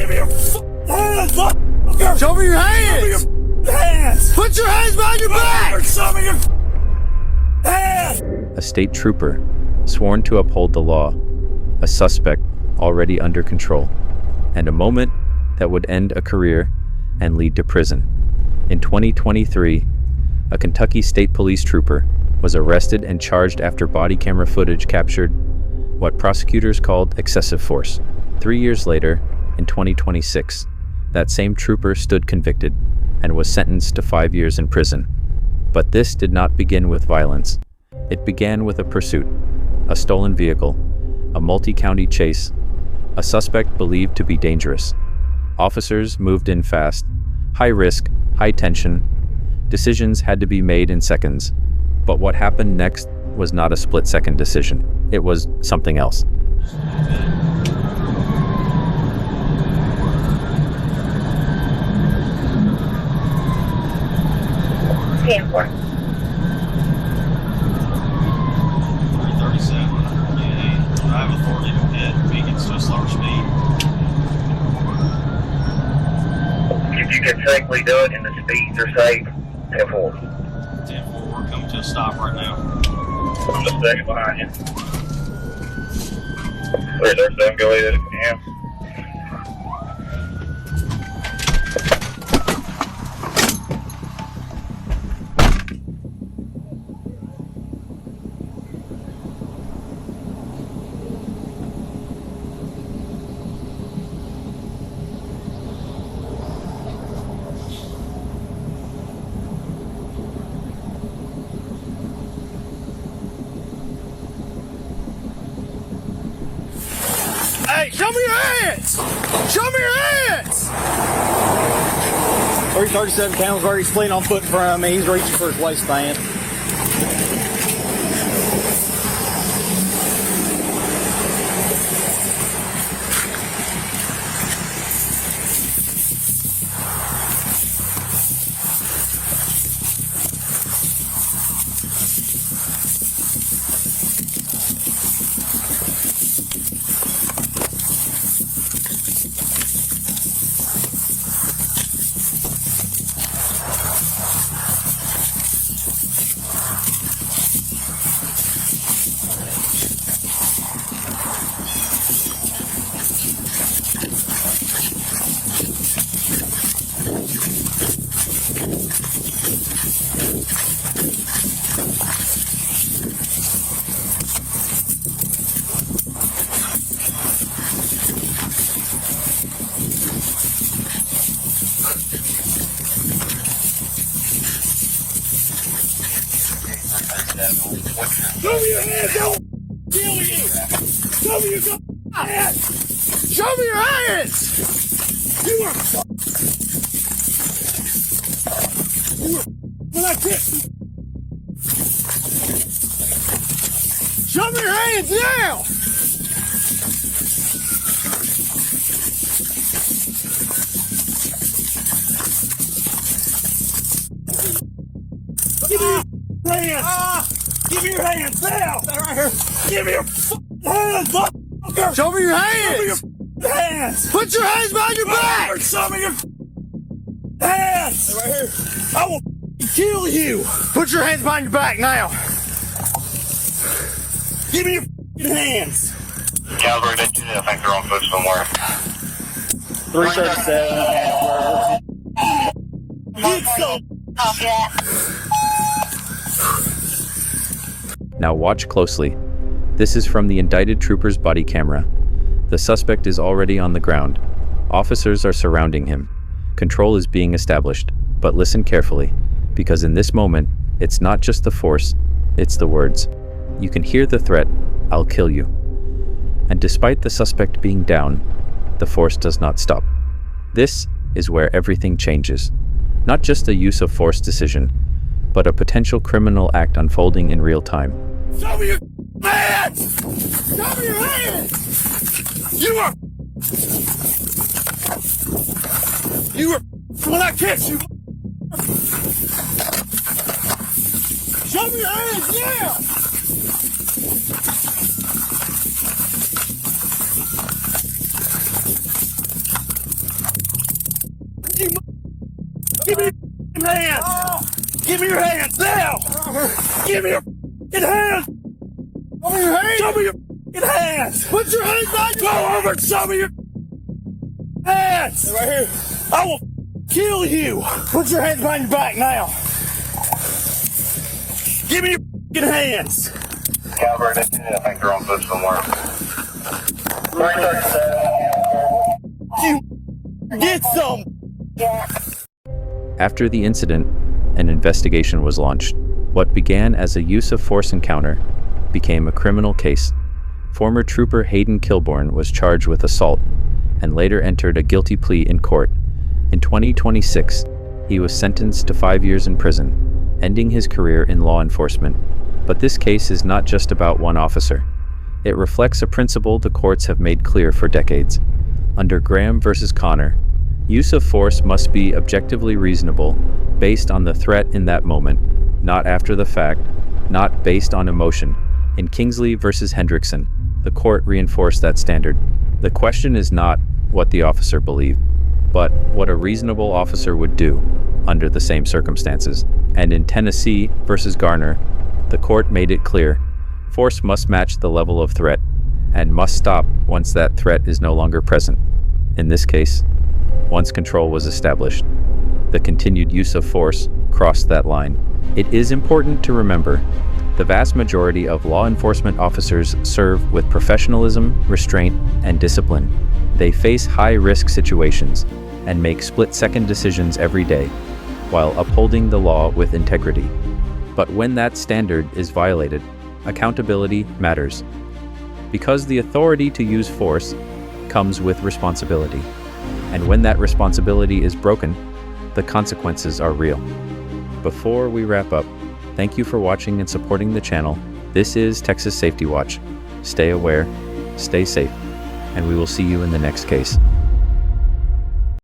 Give me your hands, motherfucker! Show me your hands! Show me your hands! Put your hands behind your back! Show me your hands! A state trooper, sworn to uphold the law, a suspect already under control, and a moment that would end a career and lead to prison. In 2023, a Kentucky State Police trooper was arrested and charged after body camera footage captured what prosecutors called excessive force. 3 years later, in 2026, that same trooper stood convicted and was sentenced to 5 years in prison. But this did not begin with violence. It began with a pursuit, a stolen vehicle, a multi-county chase, a suspect believed to be dangerous. Officers moved in fast, high risk, high tension. Decisions had to be made in seconds. But what happened next was not a split-second decision. It was something else. 10-4. 337. Yeah, drive authority to hit vehicles to a slower speed. If you can safely do it and the speeds are safe, 10-4. 10-4, we're coming to a stop right now. I'm just staying behind you. 337, go ahead if you can. Hey, show me your hands! Show me your hands! 337 Campbellsburg, he's fleeing on foot in front of me. He's reaching for his waistband. Show me your hands! Don't kill you! Show me your hands! Show me your hands! You are when I kiss you. Show me your hands now! Give me your hands! Give me your hands now! Right here. Give me your hands, motherfucker! Show me your Show me hands! your hands! Put your hands behind your back! Show me your hands! Right here. I will kill you! Put your hands behind your back now! Give me your hands! Calvary, I think they're on foot somewhere. 337. Get some! Now watch closely. This is from the indicted trooper's body camera. The suspect is already on the ground. Officers are surrounding him. Control is being established. But listen carefully, because in this moment, it's not just the force, it's the words. You can hear the threat, "I'll kill you." And despite the suspect being down, the force does not stop. This is where everything changes. Not just a use of force decision, but a potential criminal act unfolding in real time. Show me your hands! Show me your hands! You are when I kiss you. Show me your hands now! You give me your hands! Give me your hands now! Give me your hands! Show me your hands! Show me your hands! Put your hands on! Go over and show me your hands! Right here. I will kill you! Put your hands behind your back now! Give me your hands! Caliber, I think they're on foot somewhere. You get some! After the incident, an investigation was launched. What began as a use of force encounter became a criminal case. Former Trooper Hayden Kilbourne was charged with assault and later entered a guilty plea in court. In 2026, he was sentenced to 5 years in prison, ending his career in law enforcement. But this case is not just about one officer. It reflects a principle the courts have made clear for decades. Under Graham versus Connor, use of force must be objectively reasonable, based on the threat in that moment, not after the fact, not based on emotion. In Kingsley versus Hendrickson, the court reinforced that standard. The question is not what the officer believed, but what a reasonable officer would do under the same circumstances. And in Tennessee versus Garner, the court made it clear, force must match the level of threat and must stop once that threat is no longer present. In this case, once control was established, the continued use of force crossed that line. It is important to remember, the vast majority of law enforcement officers serve with professionalism, restraint, and discipline. They face high-risk situations and make split-second decisions every day, while upholding the law with integrity. But when that standard is violated, accountability matters. Because the authority to use force comes with responsibility. And when that responsibility is broken, the consequences are real. Before we wrap up, thank you for watching and supporting the channel. This is Texas Safety Watch. Stay aware, stay safe, and we will see you in the next case.